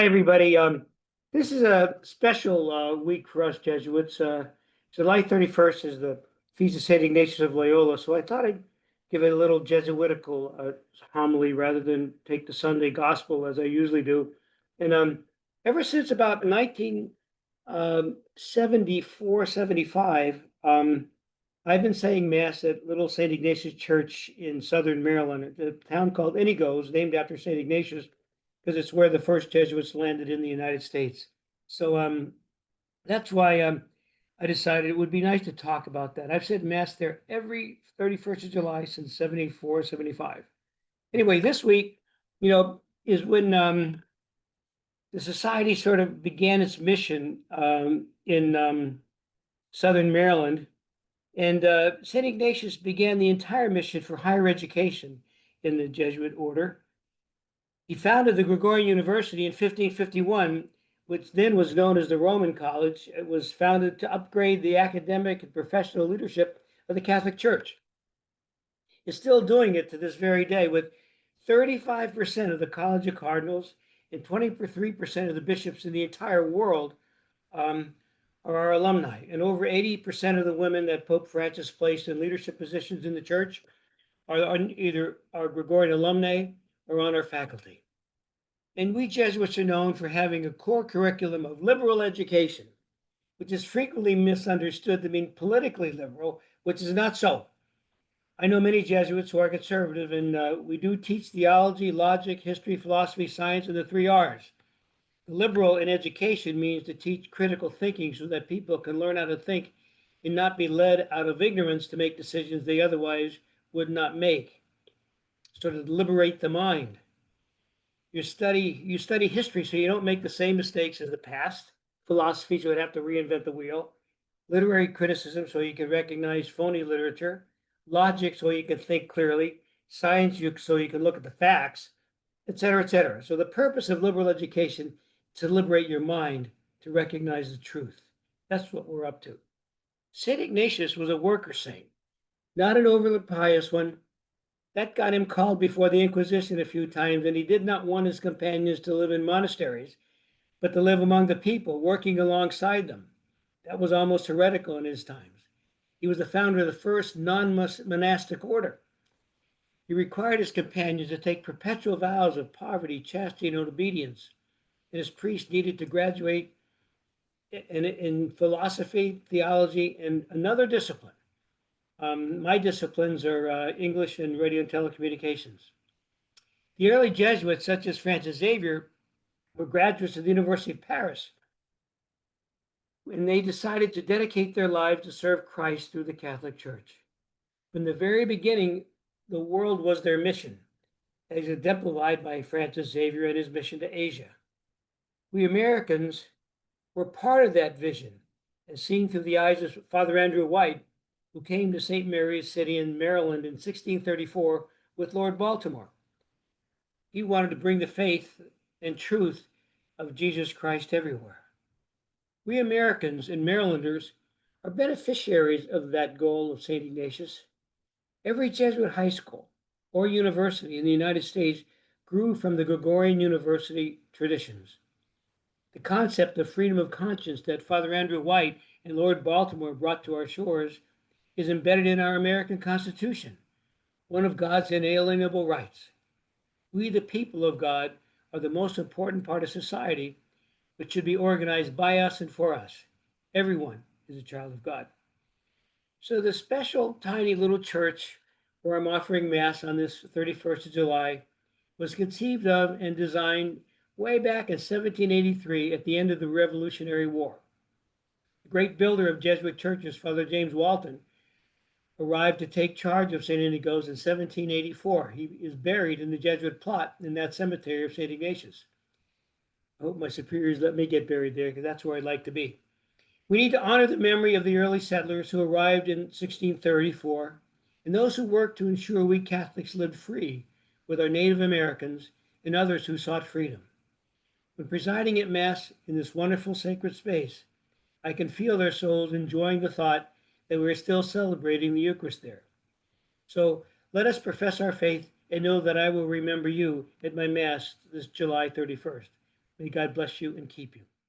Hi, everybody. This is a special week for us Jesuits. July 31st is the Feast of St. Ignatius of Loyola, so I thought I'd give it a little Jesuitical homily rather than take the Sunday gospel as I usually do. And ever since about 1974, 75, I've been saying Mass at Little St. Ignatius Church in Southern Maryland, a town called Inigos, named after St. Ignatius because it's where the first Jesuits landed in the United States. So that's why I decided it would be nice to talk about that. I've said Mass there every 31st of July since 74, 75. Anyway, this week, is when the society sort of began its mission in Southern Maryland. And St. Ignatius began the entire mission for higher education in the Jesuit order. He founded the Gregorian University in 1551, which then was known as the Roman College. It was founded to upgrade the academic and professional leadership of the Catholic Church. It's still doing it to this very day, with 35% of the College of Cardinals and 23% of the bishops in the entire world are our alumni. And over 80% of the women that Pope Francis placed in leadership positions in the church are either our Gregorian alumni or on our faculty. And we Jesuits are known for having a core curriculum of liberal education, which is frequently misunderstood to mean politically liberal, which is not so. I know many Jesuits who are conservative, and we do teach theology, logic, history, philosophy, science, and the three R's. The liberal in education means to teach critical thinking so that people can learn how to think and not be led out of ignorance to make decisions they otherwise would not make. So to liberate the mind. You study history so you don't make the same mistakes as the past. Philosophy, so you would have to reinvent the wheel. Literary criticism, so you can recognize phony literature. Logic, so you can think clearly. Science, so you can look at the facts, etc., etc. So the purpose of liberal education is to liberate your mind to recognize the truth. That's what we're up to. St. Ignatius was a worker saint, not an overly pious one. That got him called before the Inquisition a few times, and he did not want his companions to live in monasteries, but to live among the people, working alongside them. That was almost heretical in his times. He was the founder of the first non-monastic order. He required his companions to take perpetual vows of poverty, chastity, and obedience. And his priests needed to graduate in philosophy, theology, and another discipline. My disciplines are English and radio and telecommunications. The early Jesuits, such as Francis Xavier, were graduates of the University of Paris, and they decided to dedicate their lives to serve Christ through the Catholic Church. From the very beginning, the world was their mission, as exemplified by Francis Xavier and his mission to Asia. We Americans were part of that vision, as seen through the eyes of Father Andrew White, who came to St. Mary's City in Maryland in 1634 with Lord Baltimore. He wanted to bring the faith and truth of Jesus Christ everywhere. We Americans and Marylanders are beneficiaries of that goal of St. Ignatius. Every Jesuit high school or university in the United States grew from the Gregorian University traditions. The concept of freedom of conscience that Father Andrew White and Lord Baltimore brought to our shores is embedded in our American Constitution, one of God's inalienable rights. We, the people of God, are the most important part of society, which should be organized by us and for us. Everyone is a child of God. So the special tiny little church where I'm offering Mass on this 31st of July was conceived of and designed way back in 1783 at the end of the Revolutionary War. The great builder of Jesuit churches, Father James Walton, arrived to take charge of St. Inigo's in 1784. He is buried in the Jesuit plot in that cemetery of St. Ignatius. I hope my superiors let me get buried there because that's where I'd like to be. We need to honor the memory of the early settlers who arrived in 1634 and those who worked to ensure we Catholics lived free with our Native Americans and others who sought freedom. When presiding at Mass in this wonderful sacred space, I can feel their souls enjoying the thought that we are still celebrating the Eucharist there. So let us profess our faith and know that I will remember you at my Mass this July 31st. May God bless you and keep you.